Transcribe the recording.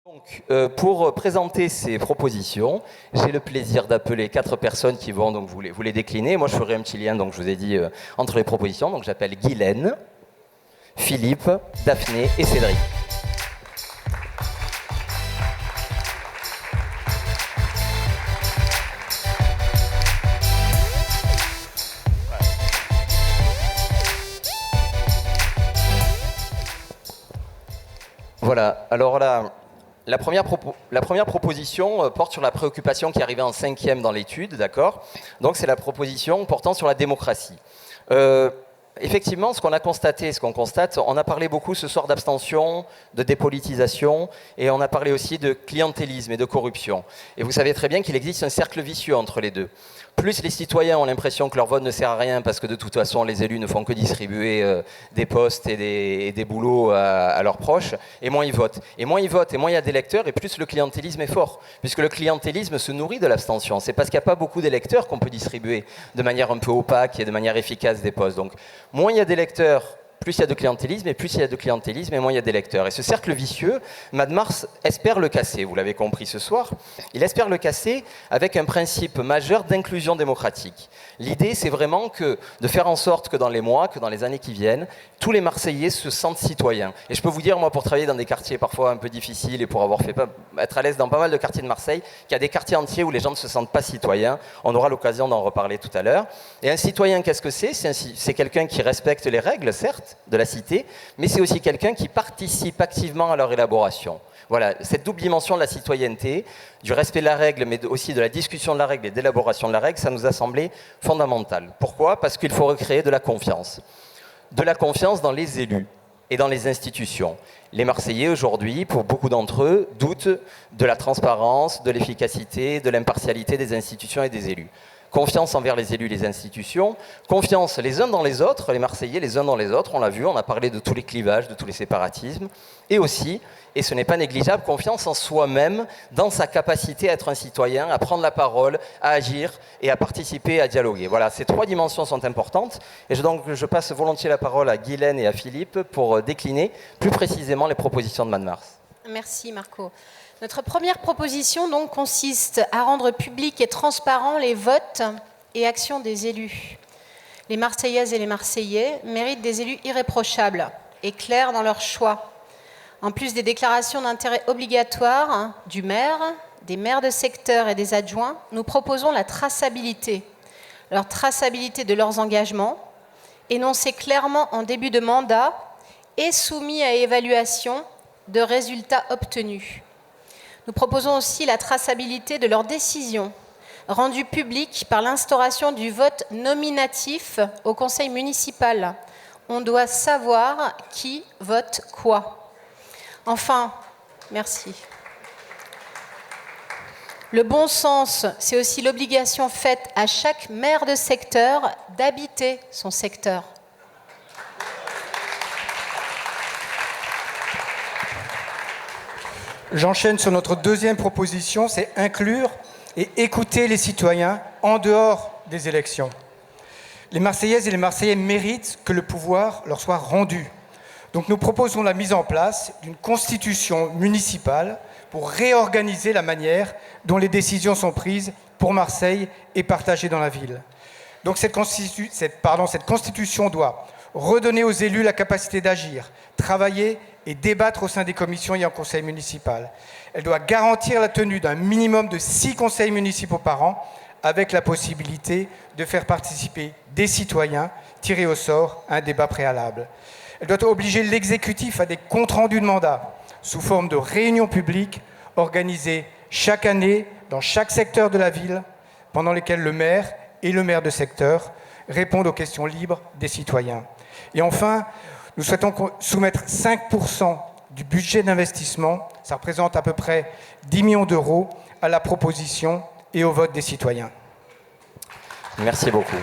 Donc, pour présenter ces propositions, j'ai le plaisir d'appeler 4 personnes qui vont donc vous les décliner. Moi, je ferai un petit lien, donc je vous ai dit, entre les propositions. Donc, j'appelle Guylaine, Philippe, Daphné et Cédric. Voilà, alors là, la première proposition porte sur la préoccupation qui arrivait en 5e dans l'étude, d'accord ? Donc c'est la proposition portant sur la démocratie. Effectivement, ce qu'on constate, on a parlé beaucoup ce soir d'abstention, de dépolitisation, et on a parlé aussi de clientélisme et de corruption. Et vous savez très bien qu'il existe un cercle vicieux entre les deux. Plus les citoyens ont l'impression que leur vote ne sert à rien parce que de toute façon les élus ne font que distribuer des postes et des boulots à leurs proches, et moins ils votent. Et moins ils votent, et moins il y a d'électeurs, et plus le clientélisme est fort. Puisque le clientélisme se nourrit de l'abstention. C'est parce qu'il n'y a pas beaucoup d'électeurs qu'on peut distribuer de manière un peu opaque et de manière efficace des postes. Donc moins il y a d'électeurs, plus il y a de clientélisme, et plus il y a de clientélisme, et moins il y a d'électeurs. Et ce cercle vicieux, Mad Mars espère le casser, vous l'avez compris ce soir. Il espère le casser avec un principe majeur d'inclusion démocratique. L'idée, c'est vraiment de faire en sorte que dans les mois, que dans les années qui viennent, tous les Marseillais se sentent citoyens. Et je peux vous dire, moi, pour travailler dans des quartiers parfois un peu difficiles et pour être à l'aise dans pas mal de quartiers de Marseille, qu'il y a des quartiers entiers où les gens ne se sentent pas citoyens. On aura l'occasion d'en reparler tout à l'heure. Et un citoyen, qu'est-ce que c'est ? C'est quelqu'un qui respecte les règles, certes, de la cité, mais c'est aussi quelqu'un qui participe activement à leur élaboration. Voilà, cette double dimension de la citoyenneté, du respect de la règle, mais aussi de la discussion de la règle et d'élaboration de la règle, ça nous a semblé fondamental. Pourquoi ? Parce qu'il faut recréer de la confiance. De la confiance dans les élus et dans les institutions. Les Marseillais, aujourd'hui, pour beaucoup d'entre eux, doutent de la transparence, de l'efficacité, de l'impartialité des institutions et des élus. Confiance envers les élus et les institutions, confiance les uns dans les autres, les Marseillais les uns dans les autres, on l'a vu, on a parlé de tous les clivages, de tous les séparatismes, et aussi, et ce n'est pas négligeable, confiance en soi-même, dans sa capacité à être un citoyen, à prendre la parole, à agir et à participer, à dialoguer. Voilà, ces 3 dimensions sont importantes, et donc je passe volontiers la parole à Guylaine et à Philippe pour décliner plus précisément les propositions de Mad Mars. Merci Marco. Notre première proposition donc consiste à rendre publics et transparents les votes et actions des élus. Les Marseillaises et les Marseillais méritent des élus irréprochables et clairs dans leurs choix. En plus des déclarations d'intérêt obligatoires du maire, des maires de secteur et des adjoints, nous proposons la traçabilité. Leur traçabilité de leurs engagements, énoncée clairement en début de mandat et soumis à évaluation de résultats obtenus. Nous proposons aussi la traçabilité de leurs décisions, rendues publiques par l'instauration du vote nominatif au conseil municipal. On doit savoir qui vote quoi. Enfin, merci. Le bon sens, c'est aussi l'obligation faite à chaque maire de secteur d'habiter son secteur. J'enchaîne sur notre deuxième proposition, c'est inclure et écouter les citoyens en dehors des élections. Les Marseillaises et les Marseillais méritent que le pouvoir leur soit rendu. Donc nous proposons la mise en place d'une constitution municipale pour réorganiser la manière dont les décisions sont prises pour Marseille et partagées dans la ville. Donc cette constitution doit redonner aux élus la capacité d'agir, travailler et débattre au sein des commissions et en conseil municipal. Elle doit garantir la tenue d'un minimum de 6 conseils municipaux par an, avec la possibilité de faire participer des citoyens tirés au sort à un débat préalable. Elle doit obliger l'exécutif à des comptes rendus de mandat, sous forme de réunions publiques organisées chaque année dans chaque secteur de la ville, pendant lesquelles le maire et le maire de secteur répondent aux questions libres des citoyens. Et enfin, nous souhaitons soumettre 5% du budget d'investissement, ça représente à peu près 10 millions d'euros, à la proposition et au vote des citoyens. Merci beaucoup.